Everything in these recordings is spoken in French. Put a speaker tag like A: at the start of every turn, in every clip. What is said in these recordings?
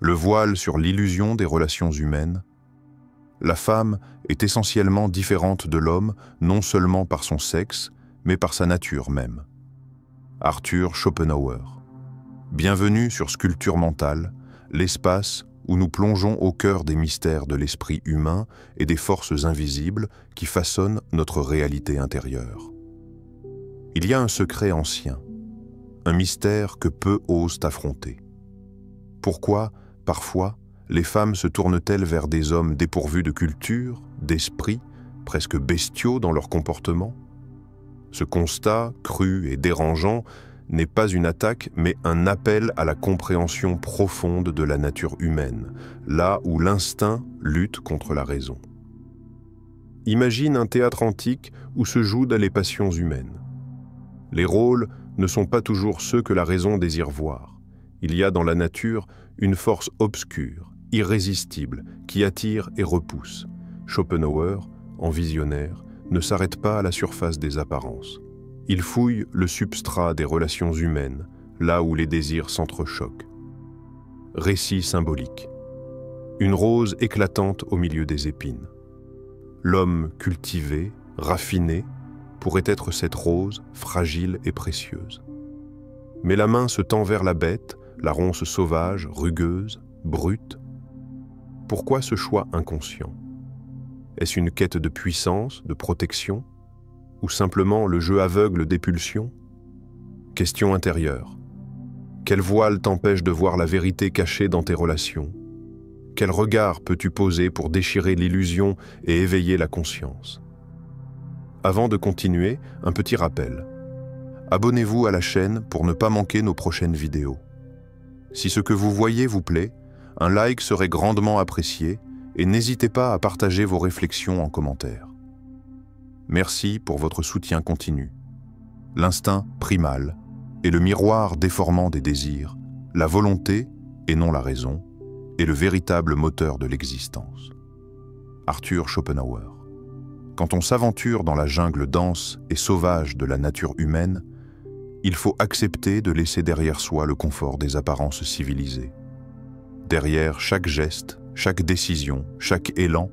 A: Le voile sur l'illusion des relations humaines. La femme est essentiellement différente de l'homme, non seulement par son sexe, mais par sa nature même. Arthur Schopenhauer. Bienvenue sur Sculpture mentale, l'espace où nous plongeons au cœur des mystères de l'esprit humain et des forces invisibles qui façonnent notre réalité intérieure. Il y a un secret ancien, un mystère que peu osent affronter. Pourquoi, parfois, les femmes se tournent-elles vers des hommes dépourvus de culture, d'esprit, presque bestiaux dans leur comportement? Ce constat, cru et dérangeant, n'est pas une attaque, mais un appel à la compréhension profonde de la nature humaine, là où l'instinct lutte contre la raison. Imagine un théâtre antique où se jouent les passions humaines. Les rôles ne sont pas toujours ceux que la raison désire voir. Il y a dans la nature une force obscure, irrésistible, qui attire et repousse. Schopenhauer, en visionnaire, ne s'arrête pas à la surface des apparences. Il fouille le substrat des relations humaines, là où les désirs s'entrechoquent. Récit symbolique. Une rose éclatante au milieu des épines. L'homme cultivé, raffiné, pourrait être cette rose fragile et précieuse. Mais la main se tend vers la bête, la ronce sauvage, rugueuse, brute. Pourquoi ce choix inconscient? Est-ce une quête de puissance, de protection, ou simplement le jeu aveugle des pulsions? Question intérieure. Quel voile t'empêche de voir la vérité cachée dans tes relations? Quel regard peux-tu poser pour déchirer l'illusion et éveiller la conscience? Avant de continuer, un petit rappel. Abonnez-vous à la chaîne pour ne pas manquer nos prochaines vidéos. Si ce que vous voyez vous plaît, un like serait grandement apprécié et n'hésitez pas à partager vos réflexions en commentaire. Merci pour votre soutien continu. L'instinct primal est le miroir déformant des désirs, la volonté, et non la raison, est le véritable moteur de l'existence. Arthur Schopenhauer. Quand on s'aventure dans la jungle dense et sauvage de la nature humaine, il faut accepter de laisser derrière soi le confort des apparences civilisées. Derrière chaque geste, chaque décision, chaque élan,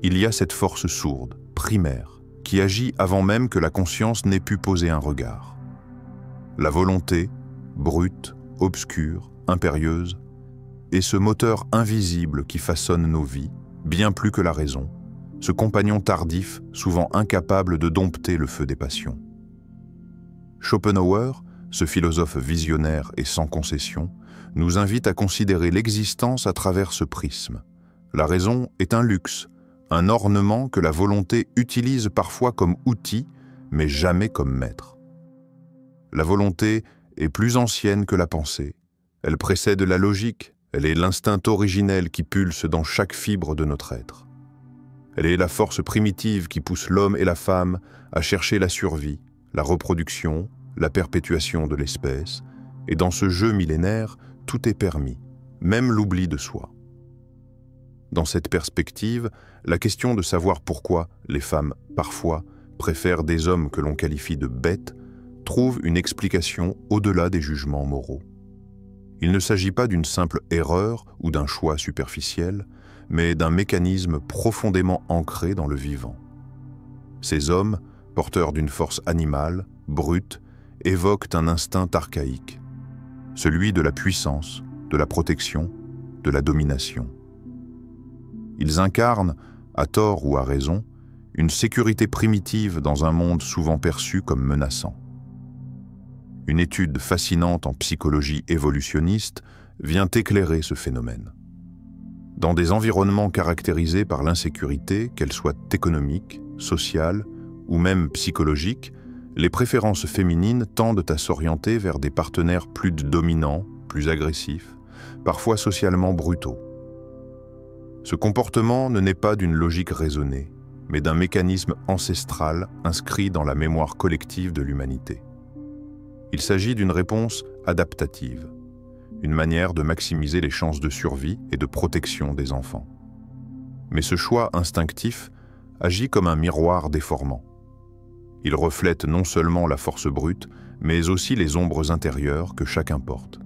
A: il y a cette force sourde, primaire, qui agit avant même que la conscience n'ait pu poser un regard. La volonté, brute, obscure, impérieuse, est ce moteur invisible qui façonne nos vies, bien plus que la raison, ce compagnon tardif, souvent incapable de dompter le feu des passions. Schopenhauer, ce philosophe visionnaire et sans concession, nous invite à considérer l'existence à travers ce prisme. La raison est un luxe, un ornement que la volonté utilise parfois comme outil, mais jamais comme maître. La volonté est plus ancienne que la pensée. Elle précède la logique, elle est l'instinct originel qui pulse dans chaque fibre de notre être. Elle est la force primitive qui pousse l'homme et la femme à chercher la survie, la reproduction, la perpétuation de l'espèce, et dans ce jeu millénaire, tout est permis, même l'oubli de soi. Dans cette perspective, la question de savoir pourquoi les femmes, parfois, préfèrent des hommes que l'on qualifie de bêtes, trouve une explication au-delà des jugements moraux. Il ne s'agit pas d'une simple erreur ou d'un choix superficiel, mais d'un mécanisme profondément ancré dans le vivant. Ces hommes, porteurs d'une force animale, brute, évoquent un instinct archaïque, celui de la puissance, de la protection, de la domination. Ils incarnent, à tort ou à raison, une sécurité primitive dans un monde souvent perçu comme menaçant. Une étude fascinante en psychologie évolutionniste vient éclairer ce phénomène. Dans des environnements caractérisés par l'insécurité, qu'elle soit économique, sociale ou même psychologique, les préférences féminines tendent à s'orienter vers des partenaires plus dominants, plus agressifs, parfois socialement brutaux. Ce comportement ne naît pas d'une logique raisonnée, mais d'un mécanisme ancestral inscrit dans la mémoire collective de l'humanité. Il s'agit d'une réponse adaptative, une manière de maximiser les chances de survie et de protection des enfants. Mais ce choix instinctif agit comme un miroir déformant. Il reflète non seulement la force brute, mais aussi les ombres intérieures que chacun porte.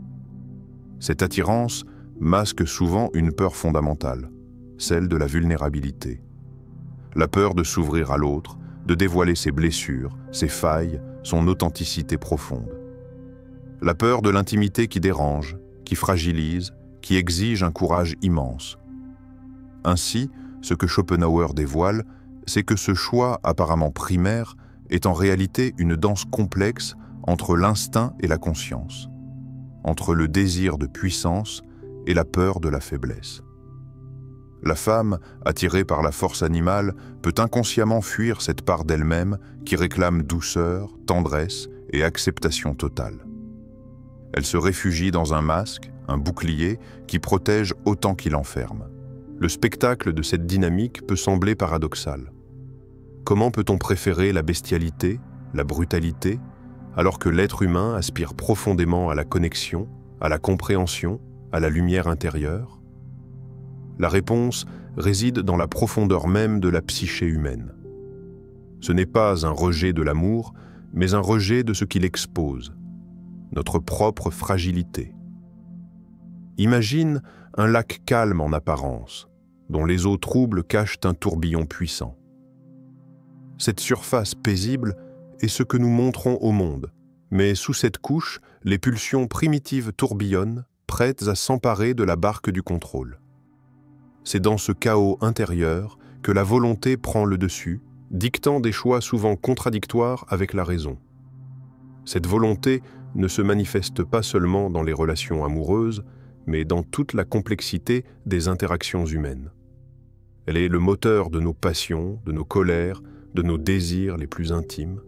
A: Cette attirance masque souvent une peur fondamentale, celle de la vulnérabilité. La peur de s'ouvrir à l'autre, de dévoiler ses blessures, ses failles, son authenticité profonde. La peur de l'intimité qui dérange, qui fragilise, qui exige un courage immense. Ainsi, ce que Schopenhauer dévoile, c'est que ce choix apparemment primaire est en réalité une danse complexe entre l'instinct et la conscience, entre le désir de puissance et la peur de la faiblesse. La femme, attirée par la force animale, peut inconsciemment fuir cette part d'elle-même qui réclame douceur, tendresse et acceptation totale. Elle se réfugie dans un masque, un bouclier, qui protège autant qu'il enferme. Le spectacle de cette dynamique peut sembler paradoxal. Comment peut-on préférer la bestialité, la brutalité, alors que l'être humain aspire profondément à la connexion, à la compréhension, à la lumière intérieure? La réponse réside dans la profondeur même de la psyché humaine. Ce n'est pas un rejet de l'amour, mais un rejet de ce qu'il expose, notre propre fragilité. Imagine un lac calme en apparence, dont les eaux troubles cachent un tourbillon puissant. Cette surface paisible est ce que nous montrons au monde, mais sous cette couche, les pulsions primitives tourbillonnent, prêtes à s'emparer de la barque du contrôle. C'est dans ce chaos intérieur que la volonté prend le dessus, dictant des choix souvent contradictoires avec la raison. Cette volonté ne se manifeste pas seulement dans les relations amoureuses, mais dans toute la complexité des interactions humaines. Elle est le moteur de nos passions, de nos colères, de nos désirs les plus intimes.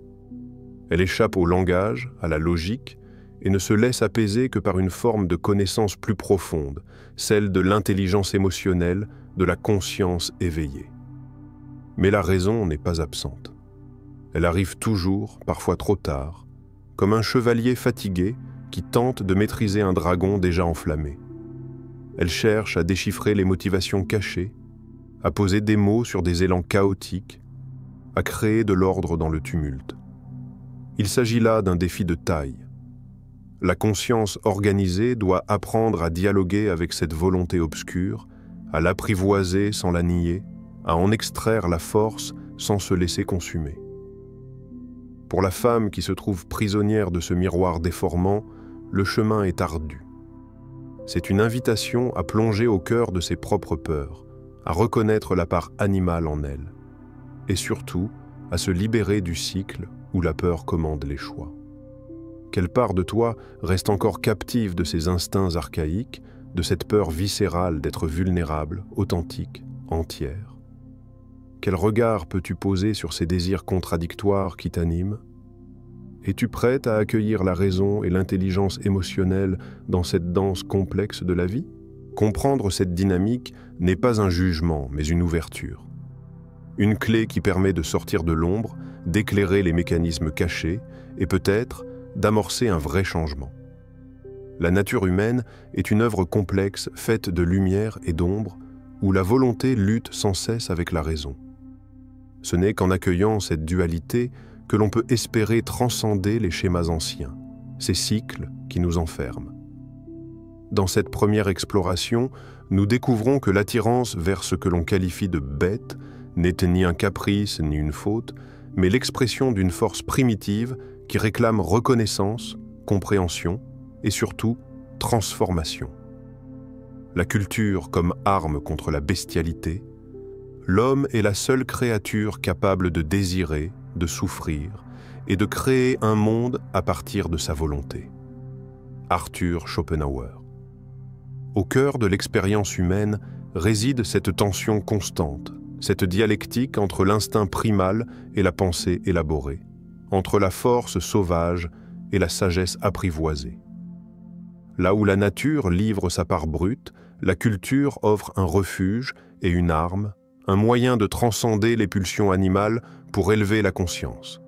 A: Elle échappe au langage, à la logique, et ne se laisse apaiser que par une forme de connaissance plus profonde, celle de l'intelligence émotionnelle, de la conscience éveillée. Mais la raison n'est pas absente. Elle arrive toujours, parfois trop tard, comme un chevalier fatigué qui tente de maîtriser un dragon déjà enflammé. Elle cherche à déchiffrer les motivations cachées, à poser des mots sur des élans chaotiques, à créer de l'ordre dans le tumulte. Il s'agit là d'un défi de taille. La conscience organisée doit apprendre à dialoguer avec cette volonté obscure, à l'apprivoiser sans la nier, à en extraire la force sans se laisser consumer. Pour la femme qui se trouve prisonnière de ce miroir déformant, le chemin est ardu. C'est une invitation à plonger au cœur de ses propres peurs, à reconnaître la part animale en elle, et surtout à se libérer du cycle où la peur commande les choix. Quelle part de toi reste encore captive de ces instincts archaïques, de cette peur viscérale d'être vulnérable, authentique, entière? Quel regard peux-tu poser sur ces désirs contradictoires qui t'animent? Es-tu prête à accueillir la raison et l'intelligence émotionnelle dans cette danse complexe de la vie? Comprendre cette dynamique n'est pas un jugement, mais une ouverture. Une clé qui permet de sortir de l'ombre, d'éclairer les mécanismes cachés et peut-être d'amorcer un vrai changement. La nature humaine est une œuvre complexe faite de lumière et d'ombre où la volonté lutte sans cesse avec la raison. Ce n'est qu'en accueillant cette dualité que l'on peut espérer transcender les schémas anciens, ces cycles qui nous enferment. Dans cette première exploration, nous découvrons que l'attirance vers ce que l'on qualifie de bête n'est ni un caprice ni une faute, mais l'expression d'une force primitive qui réclame reconnaissance, compréhension et surtout transformation. La culture comme arme contre la bestialité, l'homme est la seule créature capable de désirer, de souffrir et de créer un monde à partir de sa volonté. Arthur Schopenhauer. Au cœur de l'expérience humaine réside cette tension constante, cette dialectique entre l'instinct primal et la pensée élaborée, entre la force sauvage et la sagesse apprivoisée. Là où la nature livre sa part brute, la culture offre un refuge et une arme, un moyen de transcender les pulsions animales pour élever la conscience.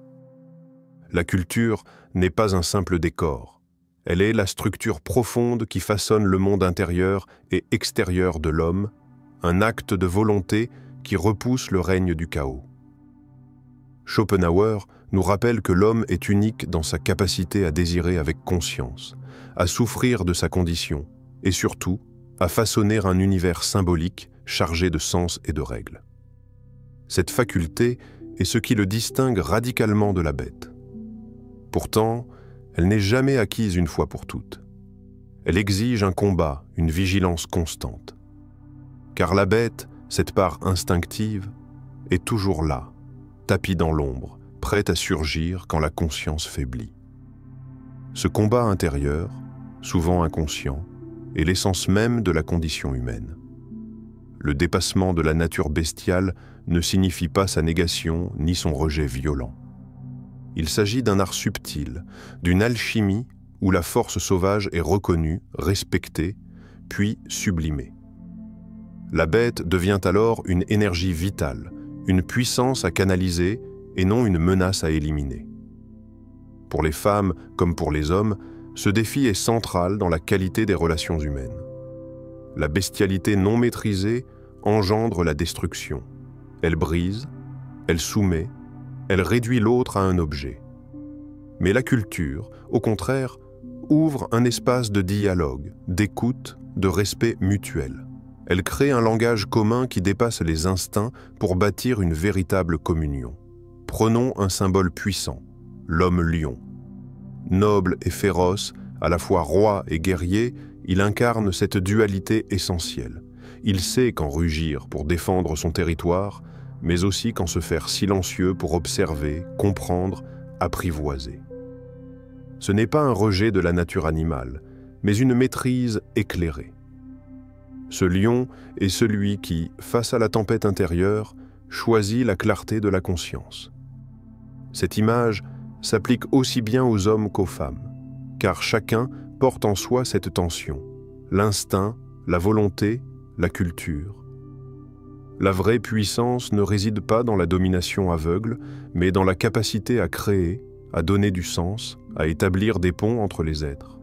A: La culture n'est pas un simple décor. Elle est la structure profonde qui façonne le monde intérieur et extérieur de l'homme, un acte de volonté qui repousse le règne du chaos. Schopenhauer nous rappelle que l'homme est unique dans sa capacité à désirer avec conscience, à souffrir de sa condition et surtout à façonner un univers symbolique chargé de sens et de règles. Cette faculté est ce qui le distingue radicalement de la bête. Pourtant, elle n'est jamais acquise une fois pour toutes. Elle exige un combat, une vigilance constante. Car la bête, cette part instinctive, est toujours là, tapie dans l'ombre, prête à surgir quand la conscience faiblit. Ce combat intérieur, souvent inconscient, est l'essence même de la condition humaine. Le dépassement de la nature bestiale ne signifie pas sa négation ni son rejet violent. Il s'agit d'un art subtil, d'une alchimie où la force sauvage est reconnue, respectée, puis sublimée. La bête devient alors une énergie vitale, une puissance à canaliser et non une menace à éliminer. Pour les femmes comme pour les hommes, ce défi est central dans la qualité des relations humaines. La bestialité non maîtrisée engendre la destruction. Elle brise, elle soumet, elle réduit l'autre à un objet. Mais la culture, au contraire, ouvre un espace de dialogue, d'écoute, de respect mutuel. Elle crée un langage commun qui dépasse les instincts pour bâtir une véritable communion. Prenons un symbole puissant, l'homme-lion. Noble et féroce, à la fois roi et guerrier, il incarne cette dualité essentielle. Il sait quand rugir pour défendre son territoire, mais aussi quand se faire silencieux pour observer, comprendre, apprivoiser. Ce n'est pas un rejet de la nature animale, mais une maîtrise éclairée. Ce lion est celui qui, face à la tempête intérieure, choisit la clarté de la conscience. Cette image s'applique aussi bien aux hommes qu'aux femmes, car chacun porte en soi cette tension, l'instinct, la volonté, la culture. La vraie puissance ne réside pas dans la domination aveugle, mais dans la capacité à créer, à donner du sens, à établir des ponts entre les êtres.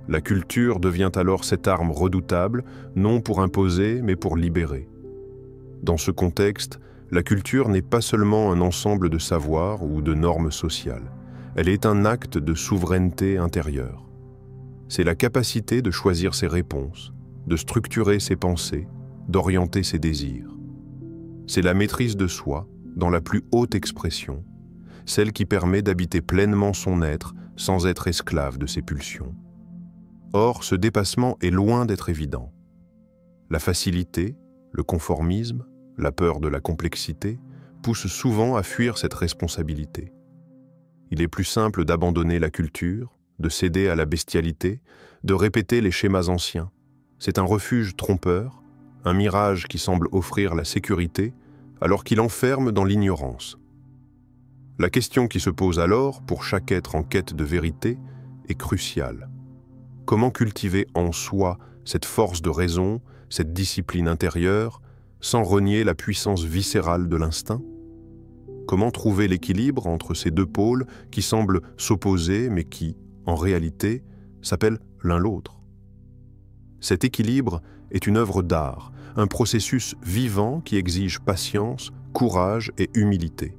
A: La culture devient alors cette arme redoutable, non pour imposer, mais pour libérer. Dans ce contexte, la culture n'est pas seulement un ensemble de savoirs ou de normes sociales. Elle est un acte de souveraineté intérieure. C'est la capacité de choisir ses réponses, de structurer ses pensées, d'orienter ses désirs. C'est la maîtrise de soi, dans la plus haute expression, celle qui permet d'habiter pleinement son être sans être esclave de ses pulsions. Or, ce dépassement est loin d'être évident. La facilité, le conformisme, la peur de la complexité poussent souvent à fuir cette responsabilité. Il est plus simple d'abandonner la culture, de céder à la bestialité, de répéter les schémas anciens. C'est un refuge trompeur, un mirage qui semble offrir la sécurité, alors qu'il enferme dans l'ignorance. La question qui se pose alors, pour chaque être en quête de vérité, est cruciale. Comment cultiver en soi cette force de raison, cette discipline intérieure, sans renier la puissance viscérale de l'instinct? Comment trouver l'équilibre entre ces deux pôles qui semblent s'opposer mais qui, en réalité, s'appellent l'un l'autre? Cet équilibre est une œuvre d'art, un processus vivant qui exige patience, courage et humilité.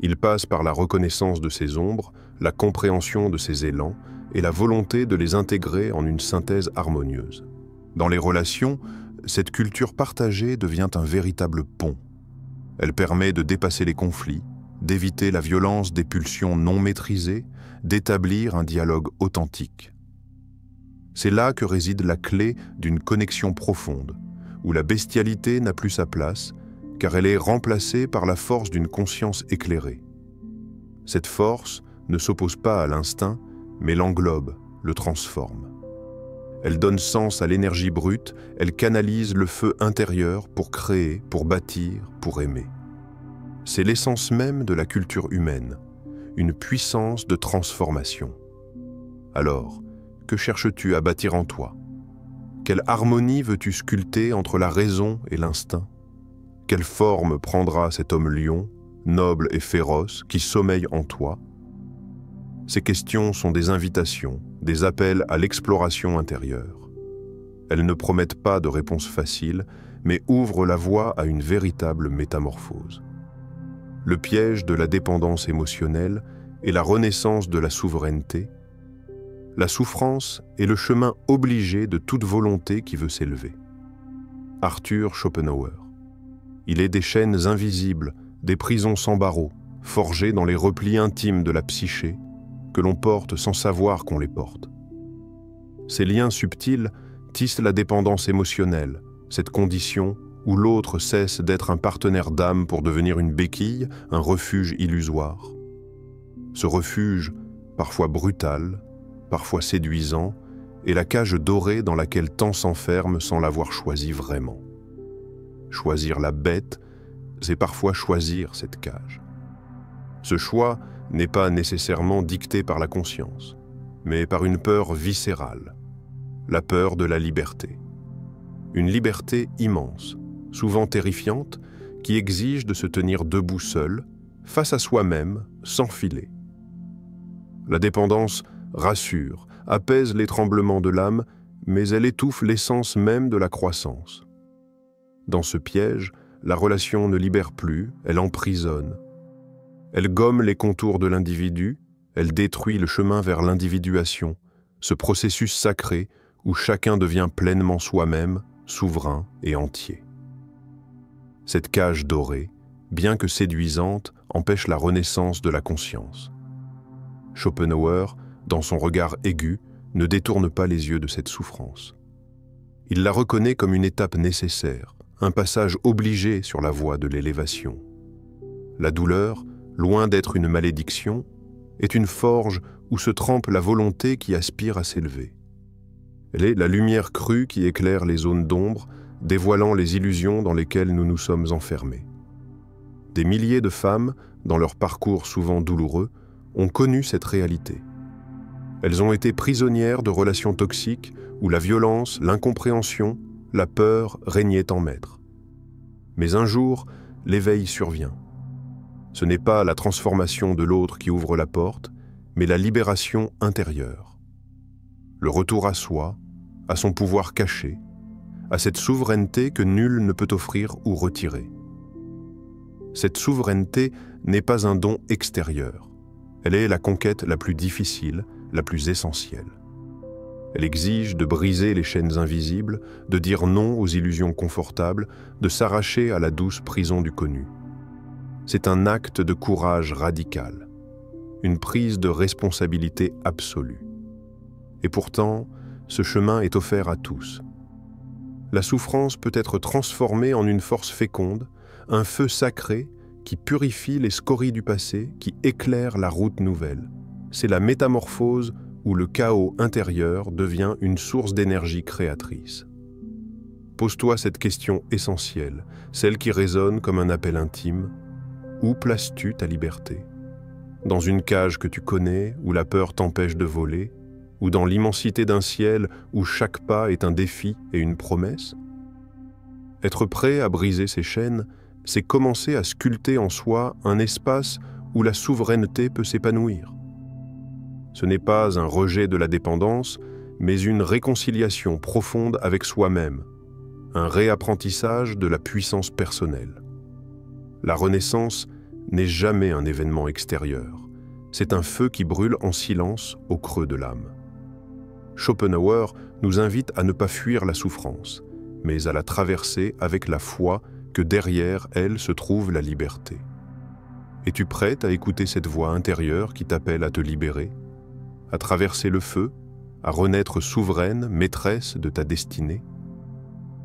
A: Il passe par la reconnaissance de ses ombres, la compréhension de ses élans et la volonté de les intégrer en une synthèse harmonieuse. Dans les relations, cette culture partagée devient un véritable pont. Elle permet de dépasser les conflits, d'éviter la violence des pulsions non maîtrisées, d'établir un dialogue authentique. C'est là que réside la clé d'une connexion profonde, où la bestialité n'a plus sa place, car elle est remplacée par la force d'une conscience éclairée. Cette force ne s'oppose pas à l'instinct, mais l'englobe, le transforme. Elle donne sens à l'énergie brute, elle canalise le feu intérieur pour créer, pour bâtir, pour aimer. C'est l'essence même de la culture humaine, une puissance de transformation. Alors, que cherches-tu à bâtir en toi? Quelle harmonie veux-tu sculpter entre la raison et l'instinct? Quelle forme prendra cet homme lion, noble et féroce, qui sommeille en toi? Ces questions sont des invitations, des appels à l'exploration intérieure. Elles ne promettent pas de réponse facile, mais ouvrent la voie à une véritable métamorphose. Le piège de la dépendance émotionnelle et la renaissance de la souveraineté, La souffrance est le chemin obligé de toute volonté qui veut s'élever. Arthur Schopenhauer. Il est des chaînes invisibles, des prisons sans barreaux, forgées dans les replis intimes de la psyché, que l'on porte sans savoir qu'on les porte. Ces liens subtils tissent la dépendance émotionnelle, cette condition où l'autre cesse d'être un partenaire d'âme pour devenir une béquille, un refuge illusoire. Ce refuge, parfois brutal, parfois séduisant, est la cage dorée dans laquelle tant s'enferme sans l'avoir choisi vraiment. Choisir la bête, c'est parfois choisir cette cage. Ce choix n'est pas nécessairement dicté par la conscience, mais par une peur viscérale, la peur de la liberté. Une liberté immense, souvent terrifiante, qui exige de se tenir debout seul, face à soi-même, sans filet. La dépendance rassure, apaise les tremblements de l'âme, mais elle étouffe l'essence même de la croissance. Dans ce piège, la relation ne libère plus, elle emprisonne. Elle gomme les contours de l'individu, elle détruit le chemin vers l'individuation, ce processus sacré où chacun devient pleinement soi-même, souverain et entier. Cette cage dorée, bien que séduisante, empêche la renaissance de la conscience. Schopenhauer, dans son regard aigu, ne détourne pas les yeux de cette souffrance. Il la reconnaît comme une étape nécessaire, un passage obligé sur la voie de l'élévation. La douleur, loin d'être une malédiction, est une forge où se trempe la volonté qui aspire à s'élever. Elle est la lumière crue qui éclaire les zones d'ombre, dévoilant les illusions dans lesquelles nous nous sommes enfermés. Des milliers de femmes, dans leur parcours souvent douloureux, ont connu cette réalité. Elles ont été prisonnières de relations toxiques où la violence, l'incompréhension, la peur régnaient en maître. Mais un jour, l'éveil survient. Ce n'est pas la transformation de l'autre qui ouvre la porte, mais la libération intérieure. Le retour à soi, à son pouvoir caché, à cette souveraineté que nul ne peut offrir ou retirer. Cette souveraineté n'est pas un don extérieur. Elle est la conquête la plus difficile, la plus essentielle. Elle exige de briser les chaînes invisibles, de dire non aux illusions confortables, de s'arracher à la douce prison du connu. C'est un acte de courage radical, une prise de responsabilité absolue. Et pourtant, ce chemin est offert à tous. La souffrance peut être transformée en une force féconde, un feu sacré qui purifie les scories du passé, qui éclaire la route nouvelle. C'est la métamorphose où le chaos intérieur devient une source d'énergie créatrice. Pose-toi cette question essentielle, celle qui résonne comme un appel intime. Où places-tu ta liberté? Dans une cage que tu connais, où la peur t'empêche de voler, ou dans l'immensité d'un ciel où chaque pas est un défi et une promesse? Être prêt à briser ces chaînes, c'est commencer à sculpter en soi un espace où la souveraineté peut s'épanouir. Ce n'est pas un rejet de la dépendance, mais une réconciliation profonde avec soi-même, un réapprentissage de la puissance personnelle. La renaissance n'est jamais un événement extérieur, c'est un feu qui brûle en silence au creux de l'âme. Schopenhauer nous invite à ne pas fuir la souffrance, mais à la traverser avec la foi que derrière elle se trouve la liberté. Es-tu prête à écouter cette voix intérieure qui t'appelle à te libérer, à traverser le feu, à renaître souveraine, maîtresse de ta destinée?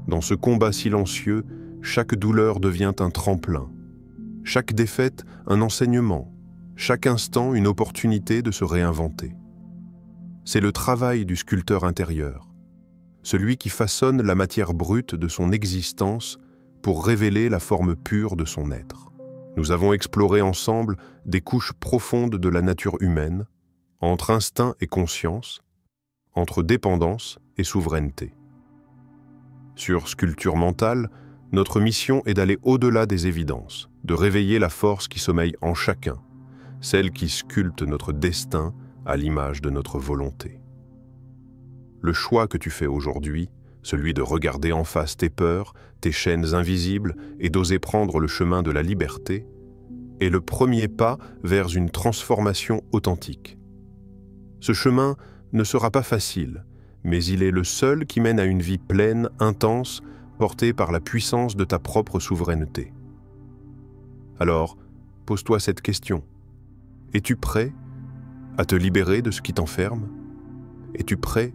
A: Dans ce combat silencieux, chaque douleur devient un tremplin, chaque défaite un enseignement, chaque instant une opportunité de se réinventer. C'est le travail du sculpteur intérieur, celui qui façonne la matière brute de son existence pour révéler la forme pure de son être. Nous avons exploré ensemble des couches profondes de la nature humaine, entre instinct et conscience, entre dépendance et souveraineté. Sur Sculpture mentale, notre mission est d'aller au-delà des évidences, de réveiller la force qui sommeille en chacun, celle qui sculpte notre destin à l'image de notre volonté. Le choix que tu fais aujourd'hui, celui de regarder en face tes peurs, tes chaînes invisibles et d'oser prendre le chemin de la liberté, est le premier pas vers une transformation authentique. Ce chemin ne sera pas facile, mais il est le seul qui mène à une vie pleine, intense, portée par la puissance de ta propre souveraineté. Alors, pose-toi cette question. Es-tu prêt à te libérer de ce qui t'enferme? Es-tu prêt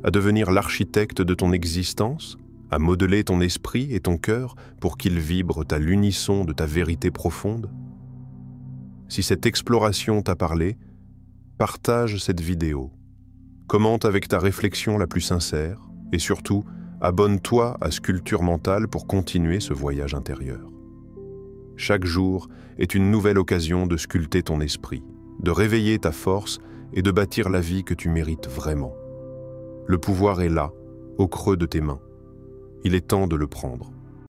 A: à devenir l'architecte de ton existence, à modeler ton esprit et ton cœur pour qu'ils vibrent à l'unisson de ta vérité profonde? Si cette exploration t'a parlé, partage cette vidéo. Commente avec ta réflexion la plus sincère et surtout, abonne-toi à Sculpture Mentale pour continuer ce voyage intérieur. Chaque jour est une nouvelle occasion de sculpter ton esprit, de réveiller ta force et de bâtir la vie que tu mérites vraiment. Le pouvoir est là, au creux de tes mains. Il est temps de le prendre.